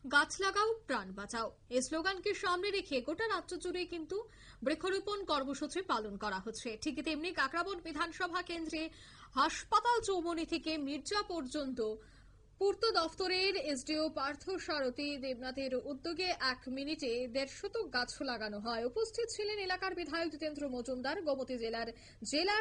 গাছ লাগাও প্রাণ বাঁচাও এই স্লোগানকে সামনে রেখে গোটা রাজ্য জুড়ে কিন্তু বৃক্ষরোপণ কর্মসূচি পালন করা হচ্ছে। ঠিক তেমনি কাকরাবন বিধানসভা কেন্দ্রে হাসপাতাল চৌমুহনী থেকে মির্জা পর্যন্ত পূর্ত দফতরের এসডিও পার্থ সারথী দেবনাথের উদ্যোগে 1 মিনিটে 150 গাছ লাগানো হয়। উপস্থিত ছিলেন এলাকার বিধায়ক জিতেন্দ্র মজুমদার, গোমতী জেলার জেলা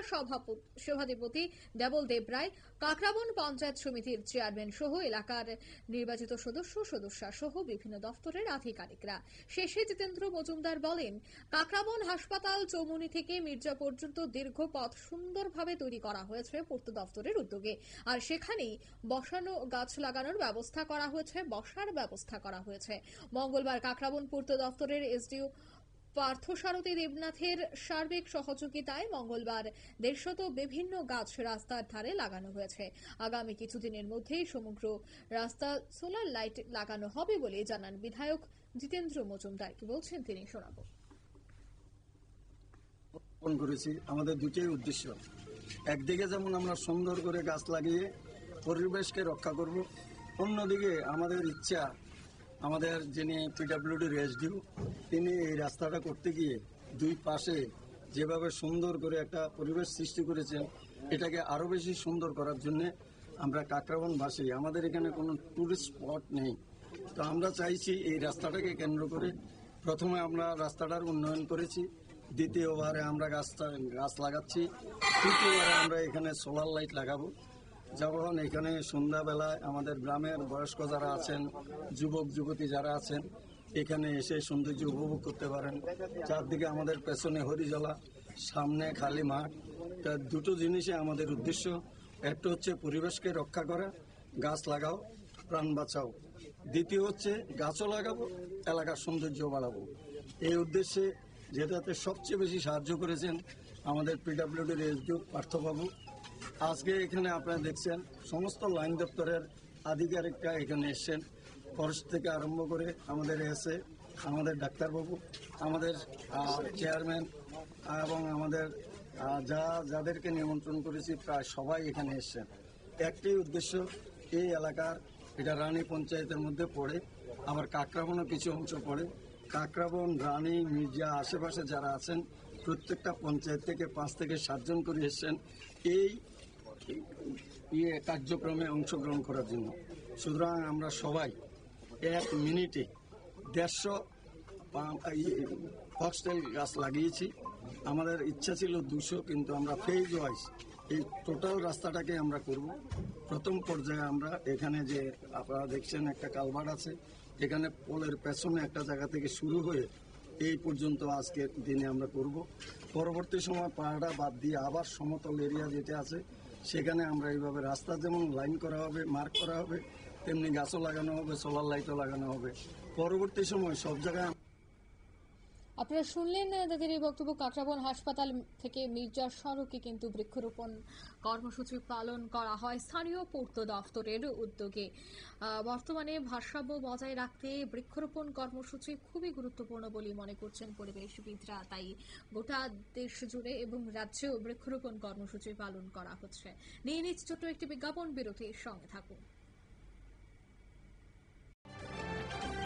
সভাধিপতি দেবল দেবরায়, কাকরাবন পঞ্চায়েত সমিতির চেয়ারম্যান সহ এলাকার নির্বাচিত সদস্যা সহ বিভিন্ন দফতরের আধিকারিকরা। শেষে জিতেন্দ্র মজুমদার বলেন, কাকরাবন হাসপাতাল চৌমুহনী থেকে মির্জা পর্যন্ত দীর্ঘ পথ সুন্দরভাবে তৈরি করা হয়েছে পূর্ত দফতরের উদ্যোগে। আর সেখানেই বসানো গাছ লাগানোর ব্যবস্থা করা হয়েছে, বসার ব্যবস্থা করা হয়েছে। মঙ্গলবার কাকরাবন পূর্ত দফতরের এসডিও পার্থসারথী দেবনাথের সার্বিক সহযোগিতায় মঙ্গলবার 150 বিভিন্ন গাছ রাস্তার ধারে লাগানো হয়েছে। আগামী কিছুদিনের মধ্যেই সমগ্র রাস্তা সোলার লাইট লাগানো হবে বলে জানান বিধায়ক জিতেন্দ্র মজুমদার। কি বলছেন তিনি শোনাবো। করেছি আমাদের দুটোই উদ্দেশ্য, একদিকে যেমন আমরা সুন্দর করে গাছ লাগিয়ে পরিবেশকে রক্ষা করব, অন্যদিকে আমাদের ইচ্ছা, আমাদের যিনি পিডব্লিউডির এসডিও তিনি এই রাস্তাটা করতে গিয়ে দুই পাশে যেভাবে সুন্দর করে একটা পরিবেশ সৃষ্টি করেছেন, এটাকে আরও বেশি সুন্দর করার জন্য আমরা কাকরাবনবাসী, আমাদের এখানে কোনো টুরিস্ট স্পট নেই, তো আমরা চাইছি এই রাস্তাটাকে কেন্দ্র করে প্রথমে আমরা রাস্তাটার উন্নয়ন করেছি, দ্বিতীয়বারে আমরা গাছ লাগাচ্ছি, তৃতীয়বারে আমরা এখানে সোলার লাইট লাগাবো। যেমন এখানে সন্ধ্যাবেলায় আমাদের গ্রামের বয়স্ক যারা আছেন, যুবক যুবতী যারা আছেন, এখানে এসে সৌন্দর্য উপভোগ করতে পারেন। চারদিকে আমাদের পেছনে হরিজলা, সামনে খালি মাঠ। তা দুটো জিনিসে আমাদের উদ্দেশ্য, একটা হচ্ছে পরিবেশকে রক্ষা করা, গাছ লাগাও প্রাণ বাঁচাও। দ্বিতীয় হচ্ছে গাছও লাগাবো, এলাকার সৌন্দর্য বাড়াবো। এই উদ্দেশ্যে যেটাতে সবচেয়ে বেশি সাহায্য করেছেন আমাদের পিডব্লিউডির এসডিও পার্থবাবু। আজকে এখানে আপনারা দেখছেন সমস্ত লাইন দপ্তরের আধিকারিকরা এখানে এসছেন, ফরেস্ট থেকে আরম্ভ করে আমাদের এসে আমাদের ডাক্তারবাবু, আমাদের চেয়ারম্যান এবং আমাদের যাদেরকে নিমন্ত্রণ করেছি প্রায় সবাই এখানে এসছেন। একটাই উদ্দেশ্য, এই এলাকার, এটা রানী পঞ্চায়েতের মধ্যে পড়ে, আবার কাকরাবনও কিছু অংশ পড়ে। কাকরাবন, রানী, মির্জা আশেপাশে যারা আছেন প্রত্যেকটা পঞ্চায়েত থেকে 5 থেকে 7 জন করে এসছেন এই কার্যক্রমে অংশগ্রহণ করার জন্য। সুতরাং আমরা সবাই 1 মিনিটে 150 ফক্সটেল গাছ লাগিয়েছি। আমাদের ইচ্ছা ছিল 200, কিন্তু আমরা ফেজ ওয়াইজ এই টোটাল রাস্তাটাকে আমরা করব। প্রথম পর্যায়ে আমরা এখানে যে আপনারা দেখছেন একটা কালভার্ট আছে, এখানে পোলের পেছনে একটা জায়গা থেকে শুরু হয়ে এই পর্যন্ত আজকের দিনে আমরা করব। পরবর্তী সময় পাহাড়টা বাদ দিয়ে আবার সমতল এরিয়া যেটা আছে সেখানে আমরা এইভাবে রাস্তা যেমন লাইন করা হবে, মার্ক করা হবে, তেমনি গাছও লাগানো হবে, সোলার লাইটও লাগানো হবে। পরবর্তী সময় সব জায়গায় আপনারা শুনলেন তাদের এই বক্তব্য। কাকরাবন হাসপাতাল থেকে মির্জার সড়কে কিন্তু বৃক্ষরোপণ কর্মসূচি পালন করা হয় স্থানীয় পূর্ত দফতরের উদ্যোগে। বর্তমানে ভারসাম্য বজায় রাখতে বৃক্ষরোপণ কর্মসূচি খুবই গুরুত্বপূর্ণ বলে মনে করছেন পরিবেশবিদরা। তাই গোটা দেশ জুড়ে এবং রাজ্যেও বৃক্ষরোপণ কর্মসূচি পালন করা হচ্ছে। নিয়ে নিচ্ছে ছোট্ট একটি বিজ্ঞাপন বিরতির সঙ্গে থাকুন।